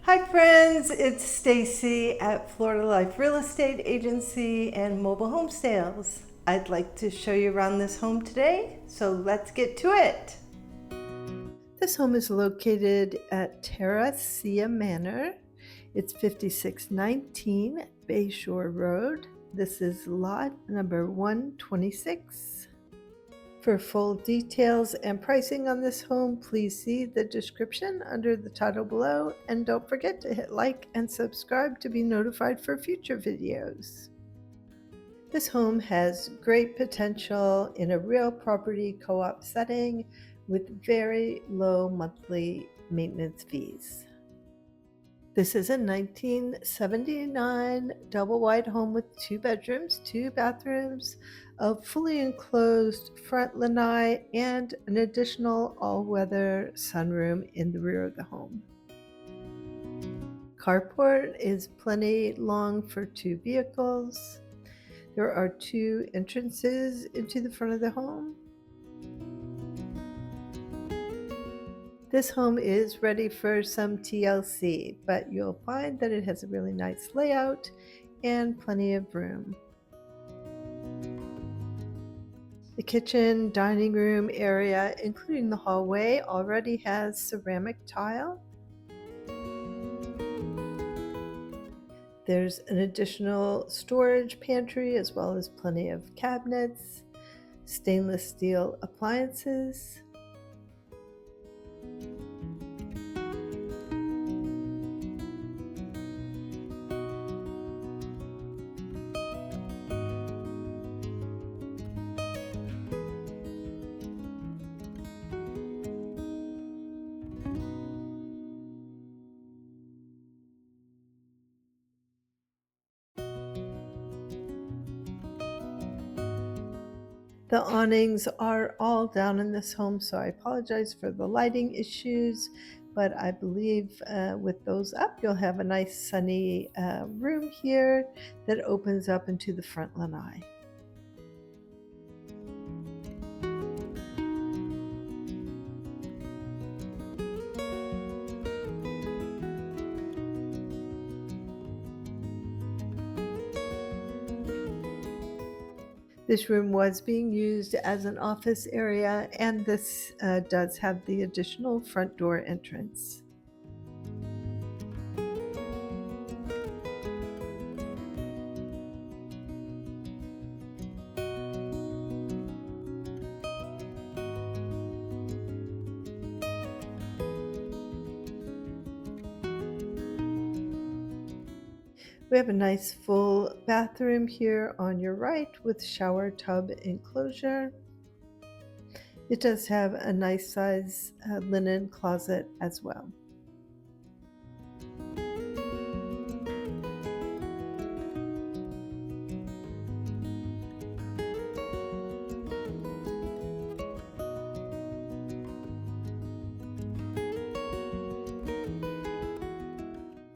Hi friends, it's Stacy at Florida Life Real Estate Agency and Mobile Home Sales. I'd like to show you around this home today, so let's get to it. This home is located at Terra Ceia Manor. It's 5619 Bayshore Road. This is lot number 126. For full details and pricing on this home, please see the description under the title below, and don't forget to hit like and subscribe to be notified for future videos. This home has great potential in a real property co-op setting with very low monthly maintenance fees. This is a 1979 double-wide home with 2 bedrooms, 2 bathrooms, a fully enclosed front lanai, and an additional all-weather sunroom in the rear of the home. Carport is plenty long for 2 vehicles. There are 2 entrances into the front of the home. This home is ready for some TLC, but you'll find that it has a really nice layout and plenty of room. The kitchen, dining room area, including the hallway, already has ceramic tile. There's an additional storage pantry as well as plenty of cabinets, stainless steel appliances. The awnings are all down in this home, so I apologize for the lighting issues, but I believe with those up, you'll have a nice sunny room here that opens up into the front lanai. This room was being used as an office area, and this does have the additional front door entrance. We have a nice full bathroom here on your right with shower tub enclosure. It does have a nice size linen closet as well.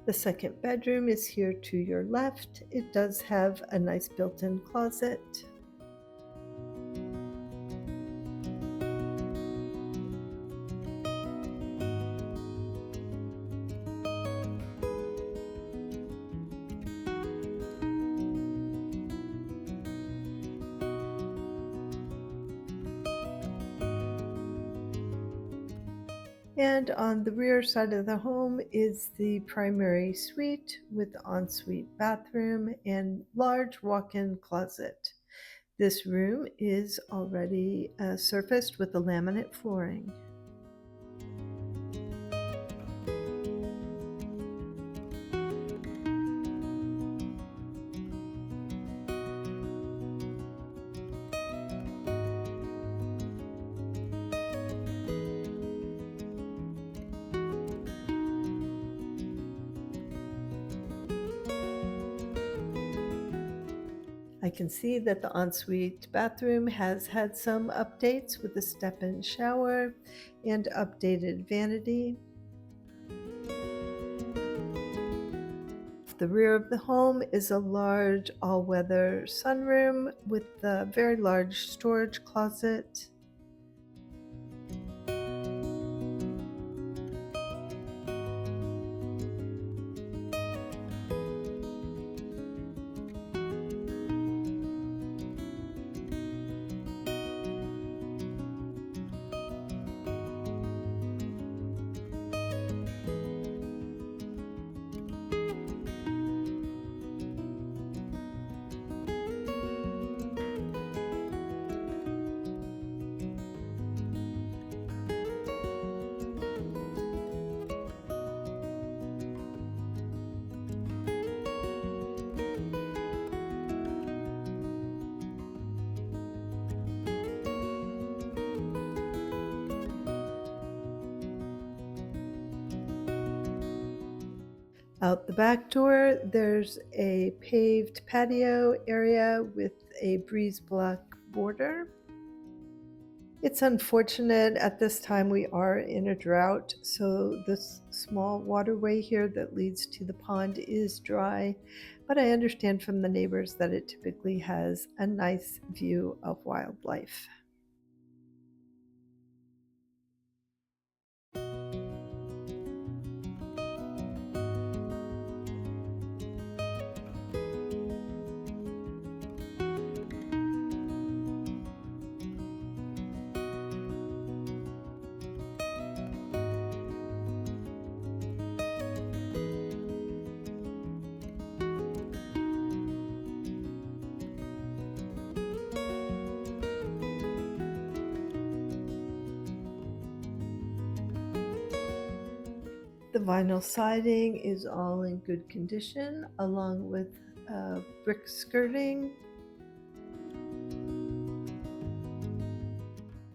The second bedroom is here to your left. It does have a nice built-in closet. And on the rear side of the home is the primary suite with ensuite bathroom and large walk-in closet. This room is already surfaced with the laminate flooring. I can see that the ensuite bathroom has had some updates with a step-in shower and updated vanity. The rear of the home is a large all-weather sunroom with a very large storage closet. Out the back door, there's a paved patio area with a breeze block border. It's unfortunate at this time we are in a drought, so this small waterway here that leads to the pond is dry, but I understand from the neighbors that it typically has a nice view of wildlife. The vinyl siding is all in good condition, along with brick skirting.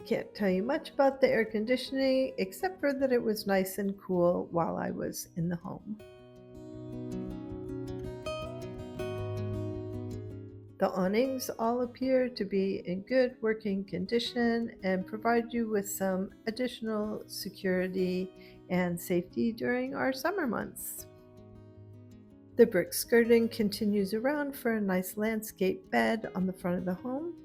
Can't tell you much about the air conditioning, except for that it was nice and cool while I was in the home. The awnings all appear to be in good working condition and provide you with some additional security and safety during our summer months. The brick skirting continues around for a nice landscape bed on the front of the home.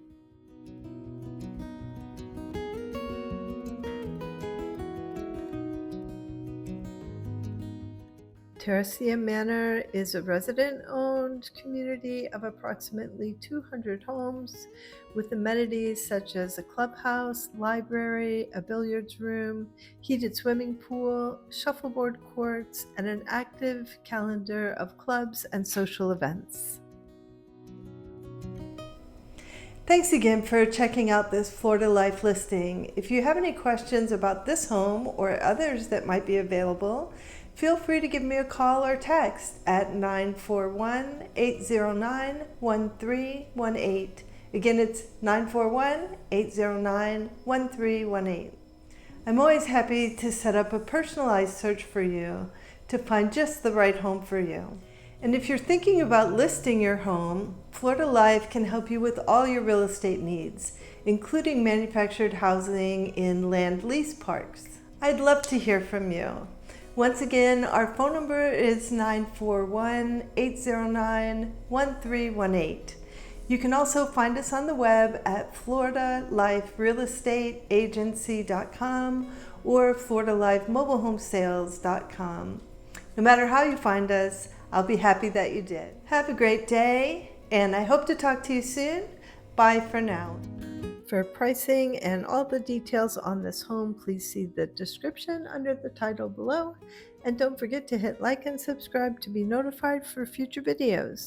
Terra Ceia Manor is a resident-owned community of approximately 200 homes with amenities such as a clubhouse, library, a billiards room, heated swimming pool, shuffleboard courts, and an active calendar of clubs and social events. Thanks again for checking out this Florida Life listing. If you have any questions about this home or others that might be available, feel free to give me a call or text at 941-809-1318. Again, it's 941-809-1318. I'm always happy to set up a personalized search for you to find just the right home for you. And if you're thinking about listing your home, Florida Life can help you with all your real estate needs, including manufactured housing in land lease parks. I'd love to hear from you. Once again, our phone number is 941-809-1318. You can also find us on the web at floridaliferealestateagency.com or floridalifemobilehomesales.com. No matter how you find us, I'll be happy that you did. Have a great day, and I hope to talk to you soon. Bye for now. For pricing and all the details on this home, please see the description under the title below. And don't forget to hit like and subscribe to be notified for future videos.